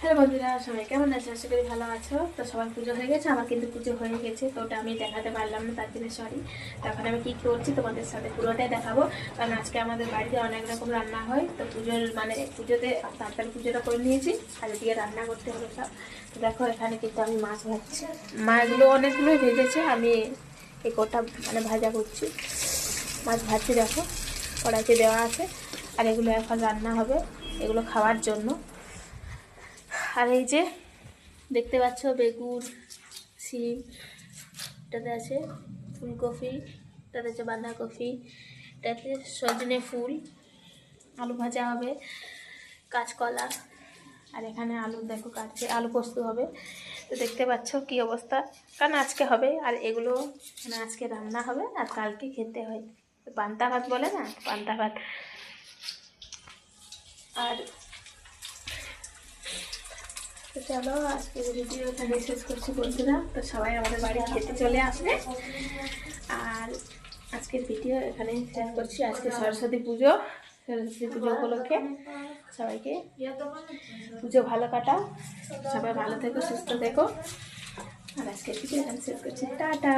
Hello বন্ধুরা, সবাই কেমন আছে? আশা করি ভালো আছো। তো সবার পুজো হয়ে গেছে, আমার কিন্তু পুজো হয়ে গেছে, তো ওটা আমি দেখাতে পারলাম না, তার জন্য সরি। তখন আমি কী করছি তোমাদের সাথে পুরোটাই দেখাবো, কারণ আজকে আমাদের বাড়িতে অনেক রকম রান্না হয়। তো পুজোর পুজোতে তাড়াতাড়ি পুজোটা করে নিয়েছি, আর এদিকে রান্না করতে হবে সব। তো দেখো এখানে কিন্তু আমি মাছ ভাজছি, মাছগুলো অনেকগুলোই ভেজেছে, আমি এই কটা ভাজা করছি, মাছ ভাজছি দেখো, কড়াইতে দেওয়া আছে। আর এগুলো এখন রান্না হবে, এগুলো খাওয়ার জন্য। আর এই যে দেখতে পাচ্ছ বেগুন, সিম, এটাতে আছে ফুলকপি, এটাতে আছে বাঁধাকপি, এটাতে সজনে ফুল, আলু ভাজা হবে, কাঁচকলা, আর এখানে আলু দেখো কাটছে, আলু পোস্ত হবে। তো দেখতে পাচ্ছ কি অবস্থা, কারণ আজকে হবে, আর এগুলো আজকে রান্না হবে আর কালকে খেতে হয়। পান্তা ভাত বলে না, পান্তা ভাত। আর তো চলো আজকের ভিডিও এখানে শেষ করছি বন্ধুরা। তো সবাই আমাদের বাড়ি খেতে চলে আসবে, আর আজকের ভিডিও এখানে শেষ করছি। আজকে সরস্বতী পুজো, সরস্বতী পুজো উপলক্ষে সবাইকে পুজো ভালো কাটাও, সবাই ভালো থেকো, সুস্থ থেকো। আর আজকের ভিডিও এখানে শেষ করছি, টাটা।